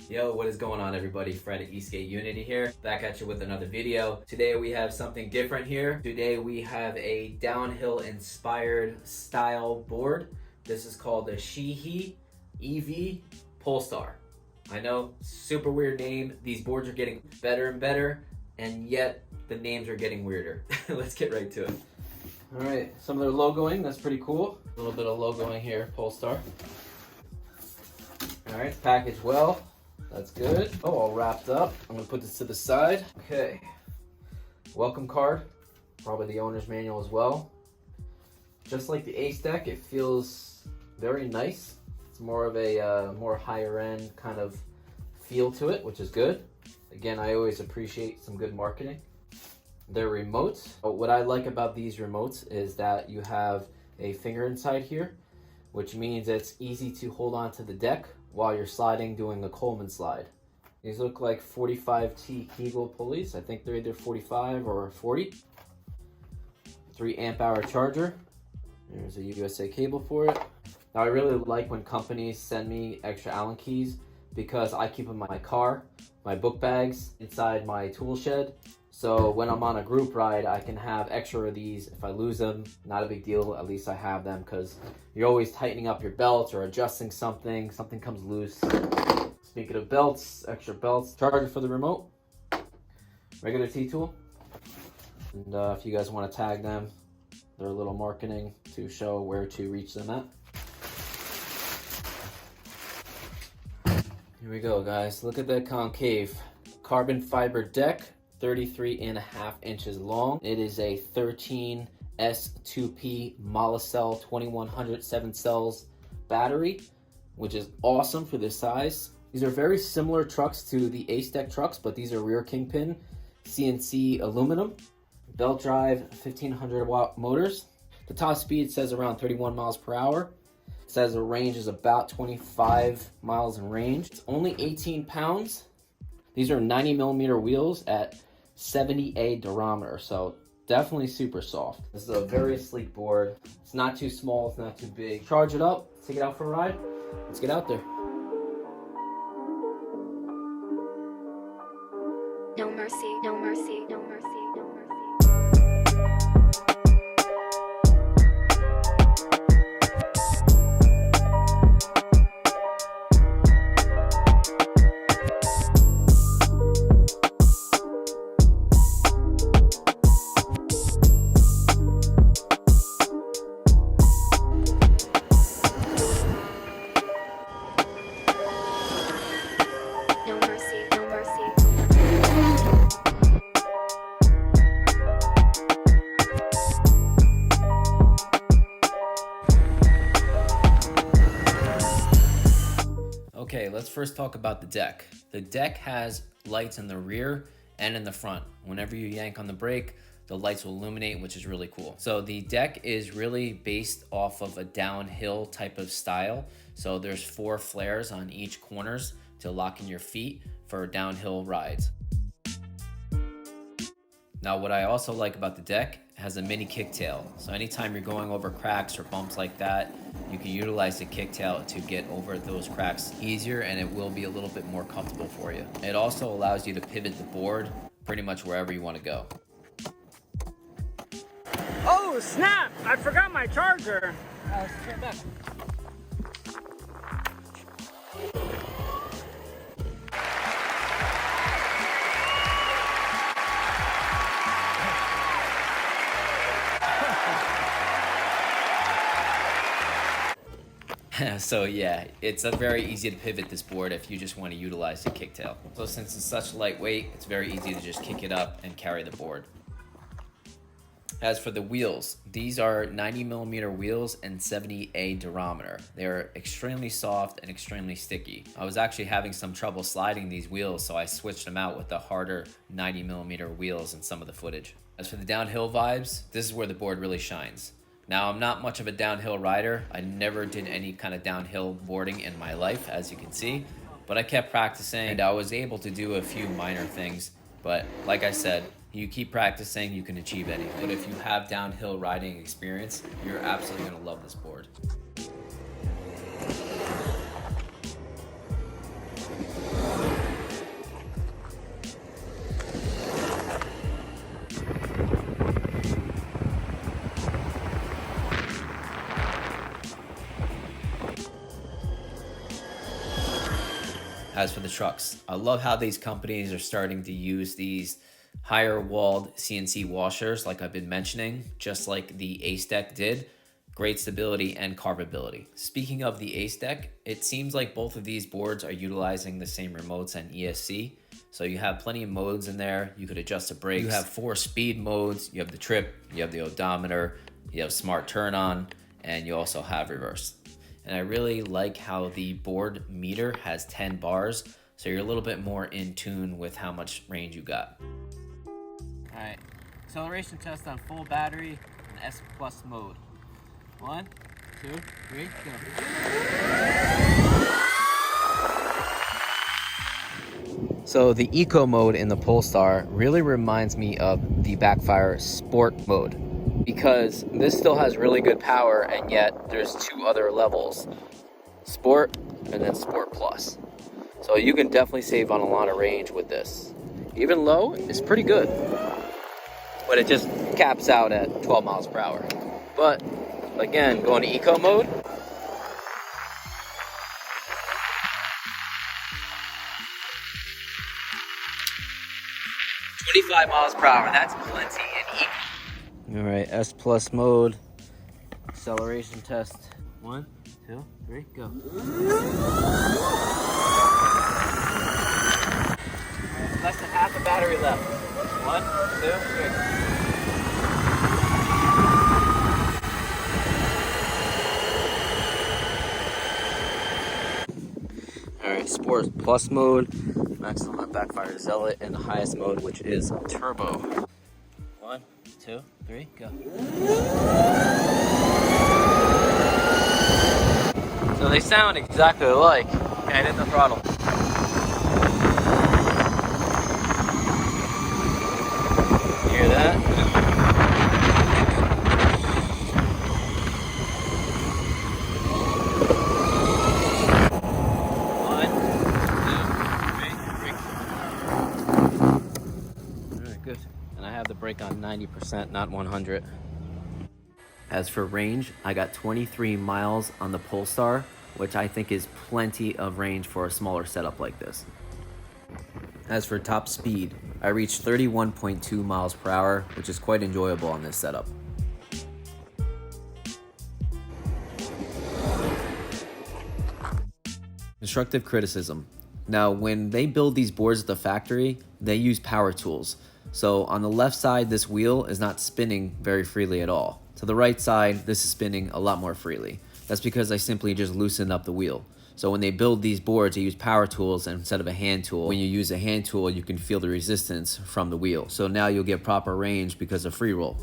Yo, what is going on everybody? Fred at eSkate Unity here, back at you with another video. Today we have something different here. Today we have a downhill inspired style board. This is called the SHEHE-Ev Polestar. I know, super weird name. These boards are getting better and better, and yet the names are getting weirder. Let's get right to it. All right, some of their logoing, that's pretty cool. A little bit of logoing here, Polestar. All right, packaged well. That's good. Oh, all wrapped up. I'm gonna put this to the side. Okay. Welcome card. Probably the owner's manual as well. Just like the Ace deck, it feels very nice. It's more of a more higher end kind of feel to it, which is good. Again, I always appreciate some good marketing. Their remotes. What I like about these remotes is that you have a finger inside here, which means it's easy to hold on to the deck while you're sliding, doing a Coleman slide. These look like 45T Kegel pulleys. I think they're either 45 or 40. 3 amp hour charger. There's a USA cable for it. Now I really like when companies send me extra Allen keys because I keep them in my car, my book bags, inside my tool shed. So when I'm on a group ride, I can have extra of these. If I lose them, not a big deal. At least I have them because you're always tightening up your belts or adjusting something. Something comes loose. Speaking of belts, extra belts. Charger for the remote. Regular T-tool. And if you guys want to tag them, their little marketing to show where to reach them at. Here we go, guys. Look at that concave. Carbon fiber deck. 33.5 inches long. It is a 13 S2P Molicel 2100 7 cells battery, which is awesome for this size. These are very similar trucks to the Ace deck trucks, but these are rear kingpin CNC aluminum. Belt drive 1500 watt motors. The top speed says around 31 miles per hour. It says the range is about 25 miles in range. It's only 18 pounds. These are 90 millimeter wheels at 70A durometer, so definitely super soft. This is a very sleek board. It's not too small, it's not too big. Charge it up, take it out for a ride. Let's get out there. No mercy, no mercy, no mercy, no mercy. Okay, let's first talk about the deck. The deck has lights in the rear and in the front. Whenever you yank on the brake, the lights will illuminate, which is really cool. So the deck is really based off of a downhill type of style. So there's 4 flares on each corners to lock in your feet for downhill rides. Now, what I also like about the deck, it has a mini kicktail. So anytime you're going over cracks or bumps like that, you can utilize the kicktail to get over those cracks easier, and it will be a little bit more comfortable for you. It also allows you to pivot the board pretty much wherever you want to go. Oh snap! I forgot my charger. Turn back. So yeah, it's very easy to pivot this board if you just want to utilize the kicktail. So since it's such lightweight, it's very easy to just kick it up and carry the board. As for the wheels, these are 90 millimeter wheels and 70A durometer. They're extremely soft and extremely sticky. I was actually having some trouble sliding these wheels, so I switched them out with the harder 90 millimeter wheels in some of the footage. As for the downhill vibes, this is where the board really shines. Now, I'm not much of a downhill rider. I never did any kind of downhill boarding in my life, as you can see, but I kept practicing and I was able to do a few minor things. But like I said, you keep practicing, you can achieve anything. But if you have downhill riding experience, you're absolutely gonna love this board. As for the trucks, I love how these companies are starting to use these higher walled CNC washers like I've been mentioning, just like the Ace Deck did. Great stability and carvability. Speaking of the Ace Deck, it seems like both of these boards are utilizing the same remotes and ESC. So you have plenty of modes in there. You could adjust the brakes. You have 4 speed modes. You have the trip, you have the odometer, you have smart turn on, and you also have reverse. And I really like how the board meter has 10 bars. So you're a little bit more in tune with how much range you got. All right, acceleration test on full battery and S Plus mode. 1, 2, 3, go. So the eco mode in the Polestar really reminds me of the Backfire Sport mode, because this still has really good power, and yet there's 2 other levels, Sport and then Sport Plus. So you can definitely save on a lot of range with this. Even low is pretty good, but it just caps out at 12 miles per hour. But again, going to eco mode, $25 miles per hour. That's plenty in eco. All right, S Plus mode, acceleration test. 1, 2, 3, go. Less than half a battery left. 1, 2, 3. Alright, Sport Plus mode, maximum on Backfire Zealot, and the highest mode, which is Turbo. 1, 2, 3, go. So they sound exactly alike. Okay, I hit the throttle. You hear that? Good. And I have the brake on 90%, not 100. As for range, I got 23 miles on the Polestar, which I think is plenty of range for a smaller setup like this. As for top speed, I reached 31.2 miles per hour, which is quite enjoyable on this setup. Constructive criticism. Now, when they build these boards at the factory, they use power tools. So on the left side, this wheel is not spinning very freely at all. To the right side, this is spinning a lot more freely. That's because I simply just loosened up the wheel. So when they build these boards, they use power tools instead of a hand tool. When you use a hand tool, you can feel the resistance from the wheel. So now you'll get proper range because of free roll.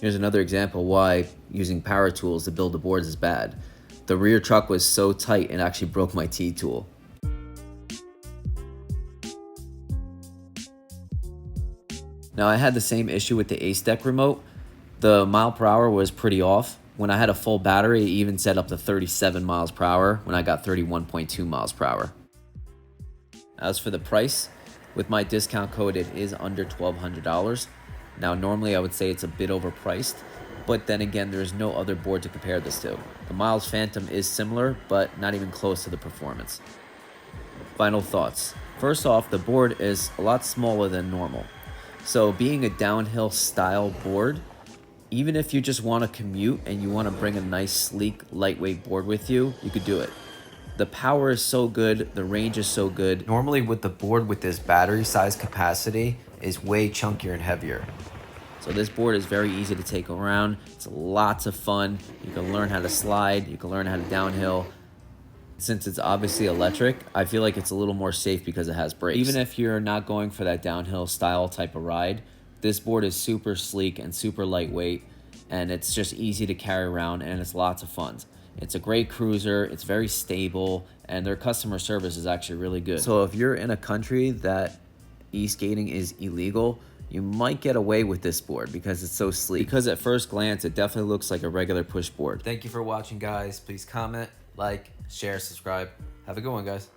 Here's another example why using power tools to build the boards is bad. The rear truck was so tight it actually broke my T-tool. Now I had the same issue with the Ace Deck remote. The mile per hour was pretty off. When I had a full battery, it even set up to 37 miles per hour when I got 31.2 miles per hour. As for the price, with my discount code, it is under $1,200. Now normally I would say it's a bit overpriced, but then again, there's no other board to compare this to. The Miles Phantom is similar, but not even close to the performance. Final thoughts. First off, the board is a lot smaller than normal. So being a downhill style board, even if you just want to commute and you want to bring a nice, sleek, lightweight board with you, you could do it. The power is so good, the range is so good. Normally with the board with this battery size capacity is way chunkier and heavier. So this board is very easy to take around. It's lots of fun. You can learn how to slide, you can learn how to downhill. Since it's obviously electric, I feel like it's a little more safe because it has brakes. Even if you're not going for that downhill style type of ride, this board is super sleek and super lightweight, and it's just easy to carry around, and it's lots of fun. It's a great cruiser, it's very stable, and their customer service is actually really good. So if you're in a country that e-skating is illegal, you might get away with this board because it's so sleek. Because at first glance, it definitely looks like a regular push board. Thank you for watching, guys. Please comment, like, share, subscribe. Have a good one, guys.